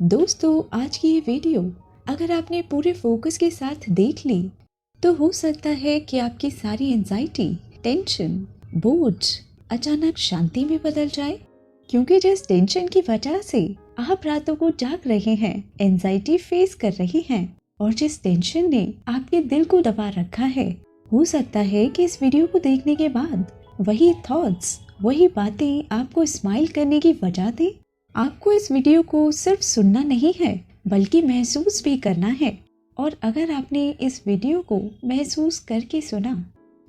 दोस्तों, आज की ये वीडियो अगर आपने पूरे फोकस के साथ देख ली तो हो सकता है कि आपकी सारी एंजाइटी, टेंशन, बोझ अचानक शांति में बदल जाए। क्योंकि जिस टेंशन की वजह से आप रातों को जाग रहे हैं, एंजाइटी फेस कर रही हैं और जिस टेंशन ने आपके दिल को दबा रखा है, हो सकता है कि इस वीडियो को देखने के बाद वही थॉट्स, वही बातें आपको स्माइल करने की वजह दें। आपको इस वीडियो को सिर्फ सुनना नहीं है बल्कि महसूस भी करना है। और अगर आपने इस वीडियो को महसूस करके सुना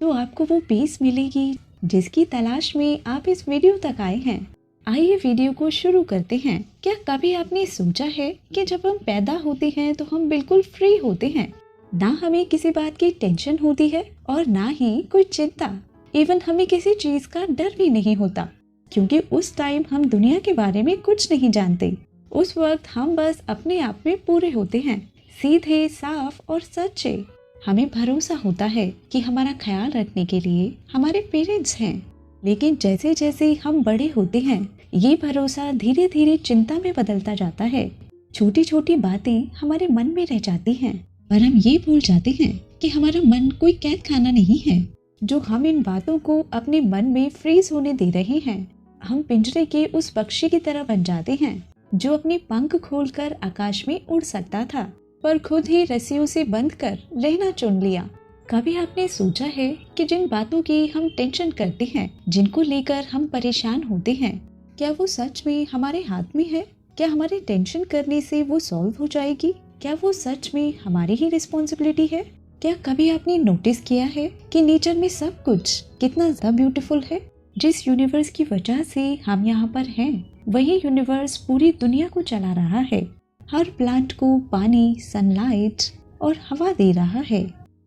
तो आपको वो पीस मिलेगी जिसकी तलाश में आप इस वीडियो तक आए हैं। आइए वीडियो को शुरू करते हैं। क्या कभी आपने सोचा है कि जब हम पैदा होते हैं तो हम बिल्कुल फ्री होते हैं, ना हमें किसी बात की टेंशन होती है और ना ही कोई चिंता, इवन हमें किसी चीज का डर भी नहीं होता, क्योंकि उस टाइम हम दुनिया के बारे में कुछ नहीं जानते। उस वक्त हम बस अपने आप में पूरे होते हैं, सीधे, साफ और सच्चे। हमें भरोसा होता है कि हमारा ख्याल रखने के लिए हमारे पेरेंट्स हैं। लेकिन जैसे जैसे हम बड़े होते हैं, ये भरोसा धीरे धीरे चिंता में बदलता जाता है। छोटी छोटी बातें हमारे मन में रह जाती हैं, पर हम ये भूल जाते हैं कि हमारा मन कोई कैद खाना नहीं है जो हम इन बातों को अपने मन में फ्रीज होने दे रहे हैं। हम पिंजरे के उस पक्षी की तरह बन जाते हैं जो अपने पंख खोलकर आकाश में उड़ सकता था, पर खुद ही रस्सियों से बंध कर रहना चुन लिया। कभी आपने सोचा है कि जिन बातों की हम टेंशन करते हैं, जिनको लेकर हम परेशान होते हैं, क्या वो सच में हमारे हाथ में है? क्या हमारे टेंशन करने से वो सॉल्व हो जाएगी? क्या वो सच में हमारी ही रिस्पॉन्सिबिलिटी है? क्या कभी आपने नोटिस किया है कि नेचर में सब कुछ कितना ज्यादा ब्यूटीफुल है? जिस यूनिवर्स की वजह से हम यहाँ पर हैं, वही यूनिवर्स पूरी दुनिया को चला रहा है। हर प्लांट को पानी, सनलाइट और हवा दे रहा है।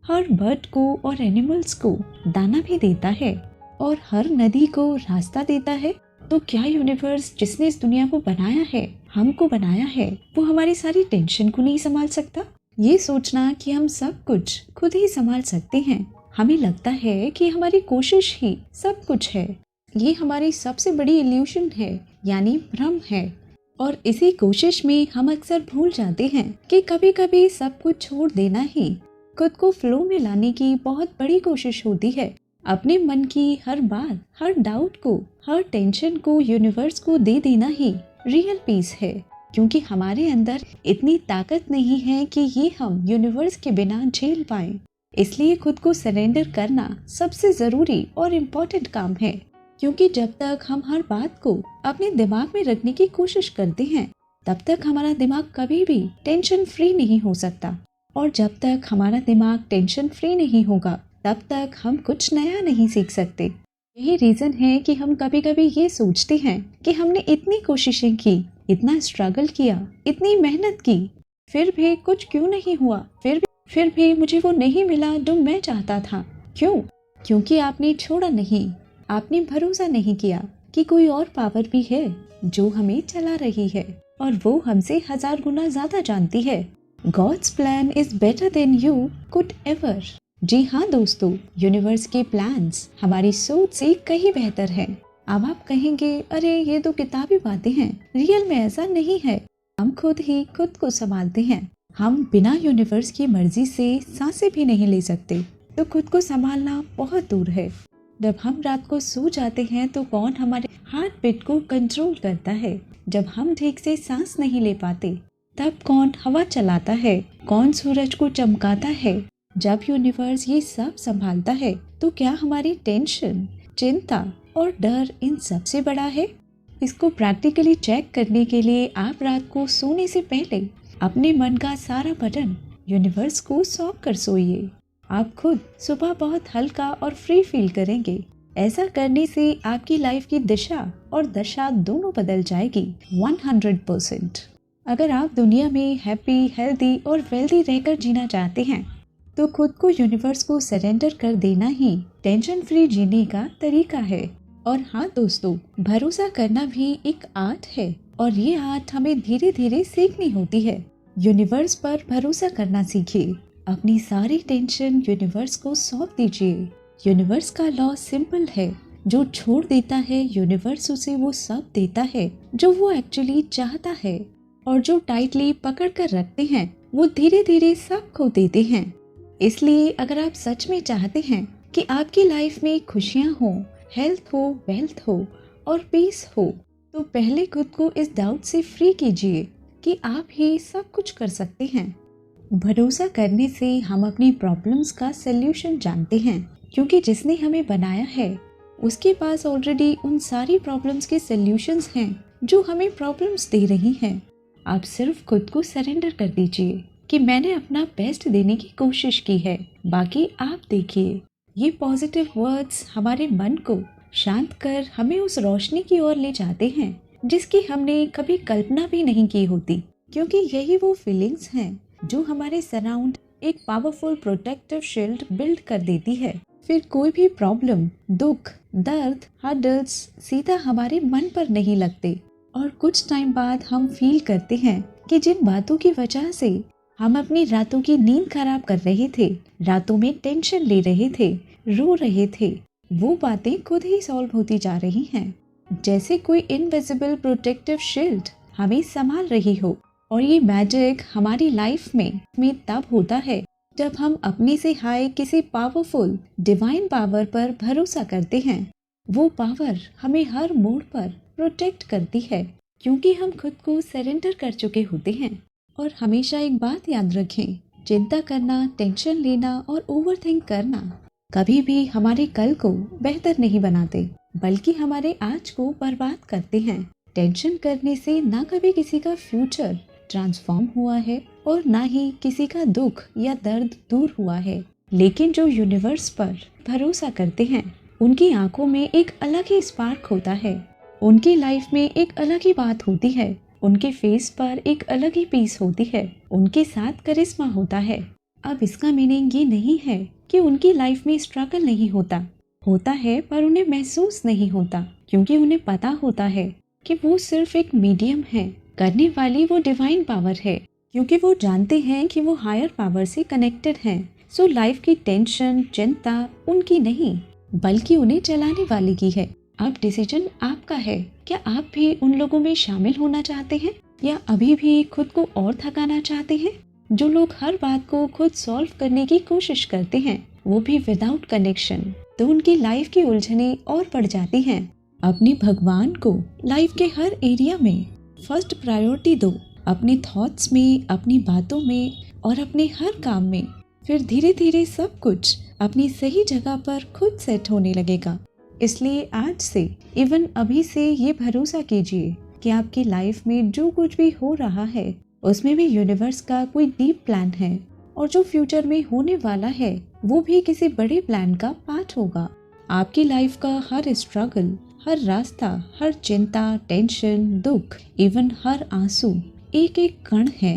हर बर्ड को और एनिमल्स को दाना भी देता है और हर नदी को रास्ता देता है। तो क्या यूनिवर्स जिसने इस दुनिया को बनाया है, हमको बनाया है, वो हमारी सारी टेंशन को नहीं संभाल सकता? ये सोचना कि हम सब कुछ खुद ही संभाल सकते हैं, हमें लगता है कि हमारी कोशिश ही सब कुछ है। ये हमारी सबसे बड़ी इल्यूशन है, यानी भ्रम है। और इसी कोशिश में हम अक्सर भूल जाते हैं कि कभी कभी सब कुछ छोड़ देना ही खुद को फ्लो में लाने की बहुत बड़ी कोशिश होती है। अपने मन की हर बात, हर डाउट को, हर टेंशन को यूनिवर्स को दे देना ही रियल पीस है। क्योंकि हमारे अंदर इतनी ताकत नहीं है कि ये हम यूनिवर्स के बिना झेल पाएं। इसलिए खुद को सरेंडर करना सबसे जरूरी और इम्पोर्टेंट काम है। क्योंकि जब तक हम हर बात को अपने दिमाग में रखने की कोशिश करते हैं, तब तक हमारा दिमाग कभी भी टेंशन फ्री नहीं हो सकता। और जब तक हमारा दिमाग टेंशन फ्री नहीं होगा, तब तक हम कुछ नया नहीं सीख सकते। यही रीजन है कि हम कभी कभी ये सोचते हैं कि हमने इतनी कोशिशें की, इतना स्ट्रगल किया, इतनी मेहनत की, फिर भी कुछ क्यों नहीं हुआ, फिर भी मुझे वो नहीं मिला जो मैं चाहता था। क्यों? क्योंकि आपने छोड़ा नहीं, आपने भरोसा नहीं किया कि कोई और पावर भी है जो हमें चला रही है और वो हमसे 1000 गुना ज्यादा जानती है। God's plan is better than you could ever. जी हाँ दोस्तों, यूनिवर्स के प्लान्स हमारी सोच से कहीं बेहतर हैं। अब आप कहेंगे, अरे ये तो किताबी बातें हैं, रियल में ऐसा नहीं है। हम खुद ही खुद को संभालते हैं। हम बिना यूनिवर्स की मर्जी से सांसें भी नहीं ले सकते, तो खुद को संभालना बहुत दूर है। जब हम रात को सो जाते हैं तो कौन हमारे हार्ट बीट को कंट्रोल करता है? जब हम ठीक से सांस नहीं ले पाते, तब कौन हवा चलाता है? कौन सूरज को चमकाता है? जब यूनिवर्स ये सब संभालता है, तो क्या हमारी टेंशन, चिंता और डर इन सबसे बड़ा है? इसको प्रैक्टिकली चेक करने के लिए आप रात को सोने से पहले अपने मन का सारा बटन यूनिवर्स को सौंप कर सोइए। आप खुद सुबह बहुत हल्का और फ्री फील करेंगे। ऐसा करने से आपकी लाइफ की दिशा और दशा दोनों बदल जाएगी 100%। अगर आप दुनिया में हैप्पी, हेल्दी और वेल्दी रहकर जीना चाहते हैं, तो खुद को यूनिवर्स को सरेंडर कर देना ही टेंशन फ्री जीने का तरीका है। और हाँ दोस्तों, भरोसा करना भी एक आर्ट है और ये आर्ट हमें धीरे धीरे सीखनी होती है। यूनिवर्स पर भरोसा करना सीखिए। अपनी सारी टेंशन यूनिवर्स को सौंप दीजिए। यूनिवर्स का लॉ सिंपल है, जो छोड़ देता है यूनिवर्स उसे वो सब देता है जो वो एक्चुअली चाहता है। और जो टाइटली पकड़ कर रखते हैं वो धीरे धीरे सब खो देते हैं। इसलिए अगर आप सच में चाहते हैं कि आपकी लाइफ में खुशियाँ हो, हेल्थ हो, वेल्थ हो और पीस हो, तो पहले खुद को इस डाउट से फ्री कीजिए कि आप ही सब कुछ कर सकते हैं। भरोसा करने से हम अपनी प्रॉब्लम्स का सल्यूशन जानते हैं, क्योंकि जिसने हमें बनाया है उसके पास ऑलरेडी उन सारी प्रॉब्लम्स के सल्यूशंस हैं जो हमें प्रॉब्लम्स दे रही हैं। आप सिर्फ खुद को सरेंडर कर दीजिए कि मैंने अपना बेस्ट देने की कोशिश की है, बाकी आप देखिए। ये पॉजिटिव वर्ड्स हमारे मन को शांत कर हमें उस रोशनी की ओर ले जाते हैं जिसकी हमने कभी कल्पना भी नहीं की होती, क्योंकि यही वो फीलिंग्स हैं जो हमारे सराउंड एक पावरफुल प्रोटेक्टिव शील्ड बिल्ड कर देती है। फिर कोई भी प्रॉब्लम, दुख, दर्द, हर्डल्स सीधा हमारे मन पर नहीं लगते और कुछ टाइम बाद हम फील करते हैं कि जिन बातों की वजह से हम अपनी रातों की नींद खराब कर रहे थे, रातों में टेंशन ले रहे थे, रो रहे थे, वो बातें खुद ही सॉल्व होती जा रही हैं, जैसे कोई इनविजिबल प्रोटेक्टिव शील्ड हमें संभाल रही हो। और ये मैजिक हमारी लाइफ में तब होता है जब हम अपने से हाई किसी पावरफुल डिवाइन पावर पर भरोसा करते हैं। वो पावर हमें हर मोड़ पर प्रोटेक्ट करती है, क्योंकि हम खुद को सरेंडर कर चुके होते हैं। और हमेशा एक बात याद रखें, चिंता करना, टेंशन लेना और ओवरथिंक करना कभी भी हमारे कल को बेहतर नहीं बनाते, बल्कि हमारे आज को बर्बाद करते हैं। टेंशन करने से ना कभी किसी का फ्यूचर ट्रांसफॉर्म हुआ है और ना ही किसी का दुख या दर्द दूर हुआ है। लेकिन जो यूनिवर्स पर भरोसा करते हैं उनकी आंखों में एक अलग ही स्पार्क होता है, उनकी लाइफ में एक अलग ही बात होती है, उनके फेस पर एक अलग ही पीस होती है, उनके साथ करिश्मा होता है। अब इसका मीनिंग ये नहीं है कि उनकी लाइफ में स्ट्रगल नहीं होता, होता है पर उन्हें महसूस नहीं होता, क्योंकि उन्हें पता होता है कि वो सिर्फ एक मीडियम है, करने वाली वो डिवाइन पावर है, क्योंकि वो जानते हैं कि वो हायर पावर से कनेक्टेड हैं। सो लाइफ की टेंशन, चिंता उनकी नहीं, बल्कि उन्हें चलाने वाली की है। अब डिसीजन आपका है, क्या आप भी उन लोगों में शामिल होना चाहते हैं या अभी भी खुद को और थकाना चाहते हैं? जो लोग हर बात को खुद सॉल्व करने की कोशिश करते हैं, वो भी विदाउट कनेक्शन, तो उनकी लाइफ की उलझनें और बढ़ जाती हैं। अपने भगवान को लाइफ के हर एरिया में फर्स्ट प्रायोरिटी दो, अपने थॉट्स में, अपनी बातों में और अपने हर काम में। फिर धीरे धीरे सब कुछ अपनी सही जगह पर खुद सेट होने लगेगा। इसलिए आज से, इवन अभी से ये भरोसा कीजिए कि आपकी लाइफ में जो कुछ भी हो रहा है उसमें भी यूनिवर्स का कोई डीप प्लान है, और जो फ्यूचर में होने वाला है वो भी किसी बड़े प्लान का पार्ट होगा। आपकी लाइफ का हर स्ट्रगल, हर रास्ता, हर चिंता, टेंशन, दुख, इवन हर आंसू एक एक कण है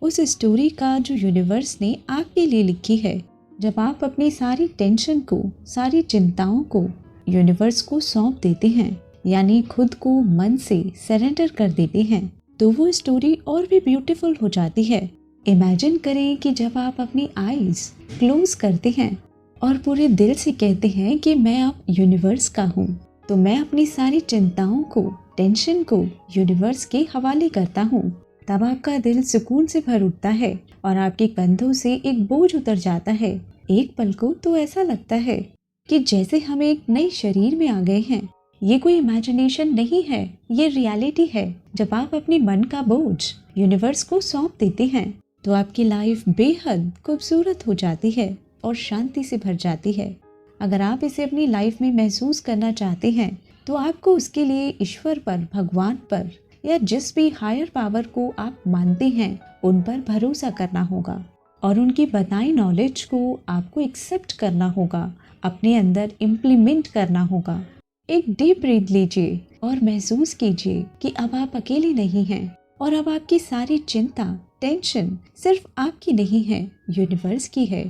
उस स्टोरी का जो यूनिवर्स ने आपके लिए लिखी है। जब आप अपनी सारी टेंशन को, सारी चिंताओं को यूनिवर्स को सौंप देते हैं, यानी खुद को मन से सरेंडर कर देते हैं, तो वो स्टोरी और भी ब्यूटीफुल हो जाती है। इमेजिन करें कि जब आप अपनी आईज क्लोज करते हैं और पूरे दिल से कहते हैं कि मैं अब यूनिवर्स का हूँ, तो मैं अपनी सारी चिंताओं को, टेंशन को यूनिवर्स के हवाले करता हूँ। तब आपका दिल सुकून से भर उठता है और आपके कंधों से एक बोझ उतर जाता है। एक पल को तो ऐसा लगता है कि जैसे हम एक नए शरीर में आ गए हैं। ये कोई इमेजिनेशन नहीं है, ये रियलिटी है। जब आप अपने मन का बोझ यूनिवर्स को सौंप देते हैं तो आपकी लाइफ बेहद खूबसूरत हो जाती है और शांति से भर जाती है। अगर आप इसे अपनी लाइफ में महसूस करना चाहते हैं तो आपको उसके लिए ईश्वर पर, भगवान पर या जिस भी हायर पावर को आप मानते हैं उन पर भरोसा करना होगा और उनकी बताई नॉलेज को आपको एक्सेप्ट करना होगा, अपने अंदर इम्प्लीमेंट करना होगा। एक डीप ब्रीथ लीजिए और महसूस कीजिए कि अब आप अकेले नहीं हैं और अब आपकी सारी चिंता, टेंशन सिर्फ आपकी नहीं है, यूनिवर्स की है।